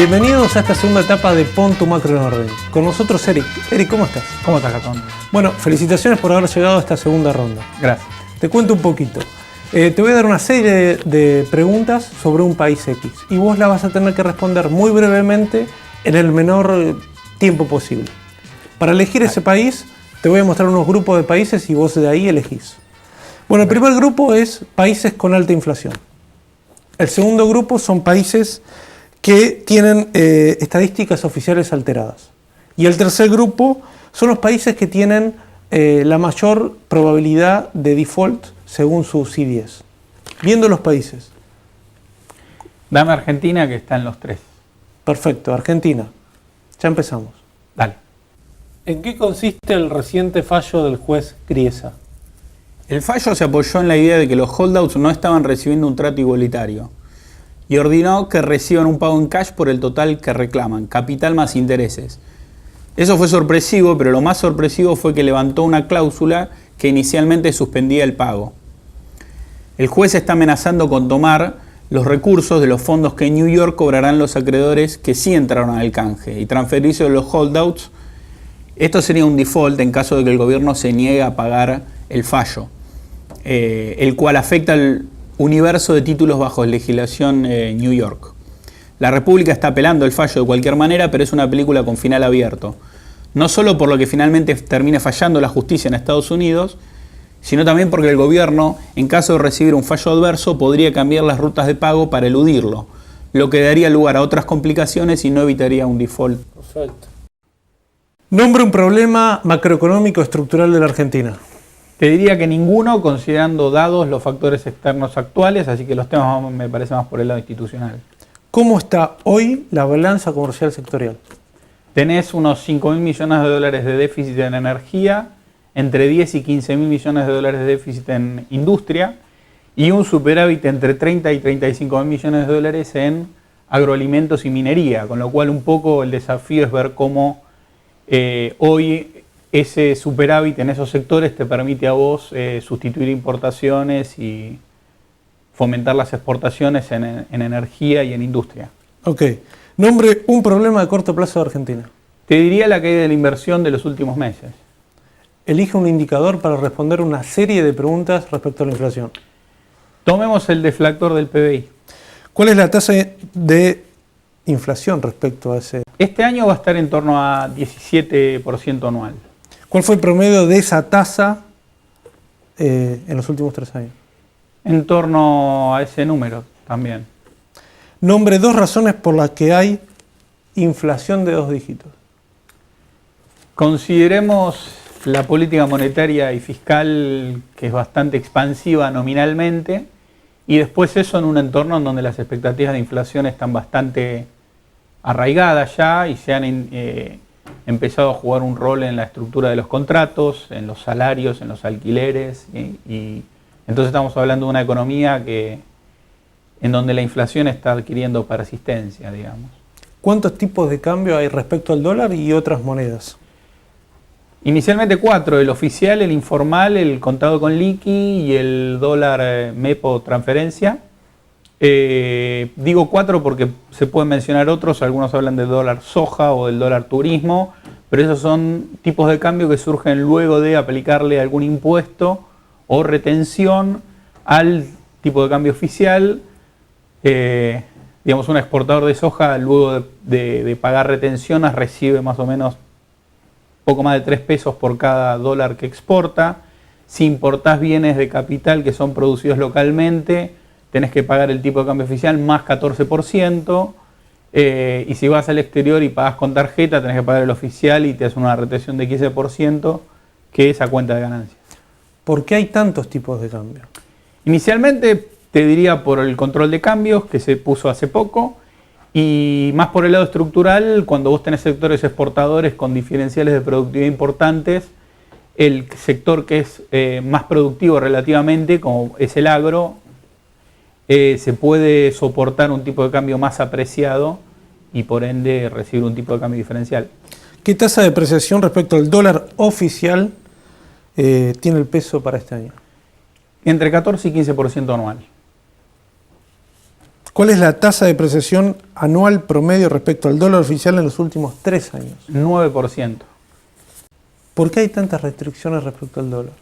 Bienvenidos a esta segunda etapa de Pon tu macro en orden. Con nosotros Eric. Eric, ¿cómo estás? ¿Cómo estás, Gastón? Bueno, felicitaciones por haber llegado a esta segunda ronda. Gracias. Te cuento un poquito. Te voy a dar una serie de preguntas sobre un país X y vos la vas a tener que responder muy brevemente en el menor tiempo posible. Para elegir ese país, te voy a mostrar unos grupos de países y vos de ahí elegís. Bueno, el primer grupo es países con alta inflación. El segundo grupo son países que tienen estadísticas oficiales alteradas. Y el tercer grupo son los países que tienen la mayor probabilidad de default según su CDS. Viendo los países. Dame Argentina, que está en los tres. Perfecto, Argentina. Ya empezamos. Dale. ¿En qué consiste el reciente fallo del juez Griesa? El fallo se apoyó en la idea de que los holdouts no estaban recibiendo un trato igualitario y ordenó que reciban un pago en cash por el total que reclaman, capital más intereses. Eso fue sorpresivo, pero lo más sorpresivo fue que levantó una cláusula que inicialmente suspendía el pago. El juez está amenazando con tomar los recursos de los fondos que en New York cobrarán los acreedores que sí entraron al canje y transferirse a los holdouts. Esto sería un default en caso de que el gobierno se niegue a pagar el fallo, el cual afecta al universo de títulos bajo legislación New York. La República está apelando el fallo de cualquier manera, pero es una película con final abierto. No solo por lo que finalmente termine fallando la justicia en Estados Unidos, sino también porque el gobierno, en caso de recibir un fallo adverso, podría cambiar las rutas de pago para eludirlo, lo que daría lugar a otras complicaciones y no evitaría un default. Perfecto. Nombre un problema macroeconómico estructural de la Argentina. Te diría que ninguno, considerando dados los factores externos actuales, así que los temas me parecen más por el lado institucional. ¿Cómo está hoy la balanza comercial sectorial? Tenés unos 5.000 millones de dólares de déficit en energía, entre 10 y 15.000 millones de dólares de déficit en industria y un superávit entre 30 y 35.000 millones de dólares en agroalimentos y minería, con lo cual un poco el desafío es ver cómo hoy ese superávit en esos sectores te permite a vos sustituir importaciones y fomentar las exportaciones en energía y en industria. Ok. Nombre un problema de corto plazo de Argentina. Te diría la caída de la inversión de los últimos meses. Elige un indicador para responder una serie de preguntas respecto a la inflación. Tomemos el deflactor del PBI. ¿Cuál es la tasa de inflación respecto a ese? Este año va a estar en torno a 17% anual. ¿Cuál fue el promedio de esa tasa en los últimos 3 años? En torno a ese número también. Nombre 2 razones por las que hay inflación de 2 dígitos. Consideremos la política monetaria y fiscal, que es bastante expansiva nominalmente, y después eso en un entorno en donde las expectativas de inflación están bastante arraigadas ya y se han empezado a jugar un rol en la estructura de los contratos, en los salarios, en los alquileres, y entonces estamos hablando de una economía en donde la inflación está adquiriendo persistencia, digamos. ¿Cuántos tipos de cambio hay respecto al dólar y otras monedas? Inicialmente 4, el oficial, el informal, el contado con liqui y el dólar MEPO transferencia. Digo 4 porque se pueden mencionar otros, algunos hablan del dólar soja o del dólar turismo, pero esos son tipos de cambio que surgen luego de aplicarle algún impuesto o retención al tipo de cambio oficial. Digamos, un exportador de soja luego de pagar retenciones recibe más o menos poco más de 3 pesos por cada dólar que exporta. Si importás bienes de capital que son producidos localmente, tenés que pagar el tipo de cambio oficial más 14%. Y si vas al exterior y pagás con tarjeta, tenés que pagar el oficial y te hacen una retención de 15%, que es a cuenta de ganancias. ¿Por qué hay tantos tipos de cambio? Inicialmente te diría por el control de cambios que se puso hace poco, y más por el lado estructural, cuando vos tenés sectores exportadores con diferenciales de productividad importantes, el sector que es más productivo relativamente, como es el agro, se puede soportar un tipo de cambio más apreciado y por ende recibir un tipo de cambio diferencial. ¿Qué tasa de depreciación respecto al dólar oficial tiene el peso para este año? Entre 14 y 15% anual. ¿Cuál es la tasa de depreciación anual promedio respecto al dólar oficial en los últimos 3 años? 9%. ¿Por qué hay tantas restricciones respecto al dólar?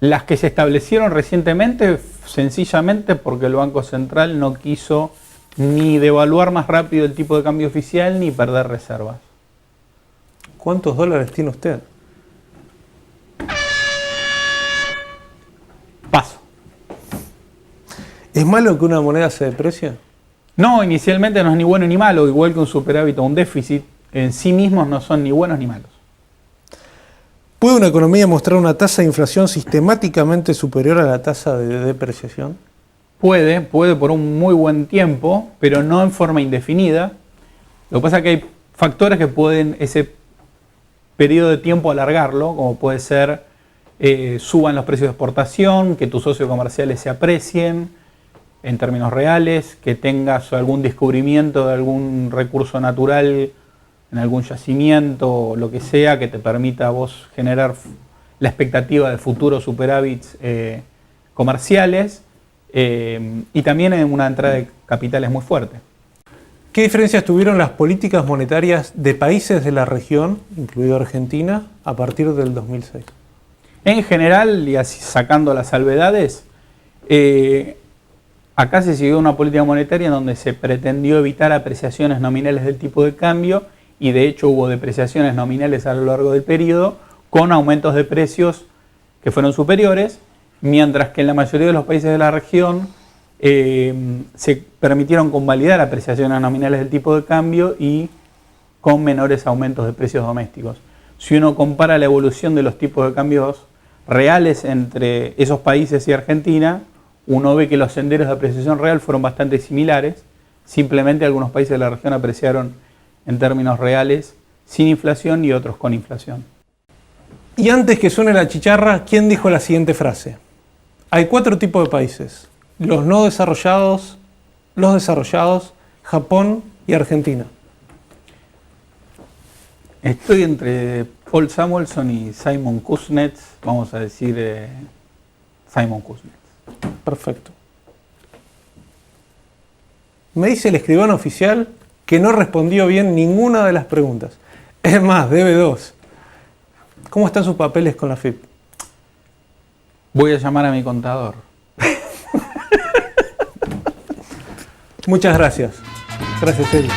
Las que se establecieron recientemente, sencillamente porque el Banco Central no quiso ni devaluar más rápido el tipo de cambio oficial ni perder reservas. ¿Cuántos dólares tiene usted? Paso. ¿Es malo que una moneda se deprecie? No, inicialmente no es ni bueno ni malo, igual que un superávit o un déficit, en sí mismos no son ni buenos ni malos. ¿Puede una economía mostrar una tasa de inflación sistemáticamente superior a la tasa de depreciación? Puede por un muy buen tiempo, pero no en forma indefinida. Lo que pasa es que hay factores que pueden ese periodo de tiempo alargarlo, como puede ser suban los precios de exportación, que tus socios comerciales se aprecien en términos reales, que tengas algún descubrimiento de algún recurso natural en algún yacimiento, lo que sea, que te permita a vos generar la expectativa de futuros superávits comerciales, y también en una entrada de capitales muy fuerte. ¿Qué diferencias tuvieron las políticas monetarias de países de la región, incluido Argentina, a partir del 2006? En general, y así sacando las salvedades, acá se siguió una política monetaria en donde se pretendió evitar apreciaciones nominales del tipo de cambio, y de hecho hubo depreciaciones nominales a lo largo del periodo, con aumentos de precios que fueron superiores, mientras que en la mayoría de los países de la región se permitieron convalidar apreciaciones nominales del tipo de cambio y con menores aumentos de precios domésticos. Si uno compara la evolución de los tipos de cambios reales entre esos países y Argentina, uno ve que los senderos de apreciación real fueron bastante similares. Simplemente algunos países de la región apreciaron en términos reales sin inflación y otros con inflación. Y antes que suene la chicharra, ¿quién dijo la siguiente frase? Hay 4 tipos de países: los no desarrollados, los desarrollados, Japón y Argentina. Estoy entre Paul Samuelson y Simon Kuznets, vamos a decir Simon Kuznets. Perfecto. Me dice el escribano oficial que no respondió bien ninguna de las preguntas. Es más, debe 2. ¿Cómo están sus papeles con la FIP? Voy a llamar a mi contador. Muchas gracias. Gracias, Eli.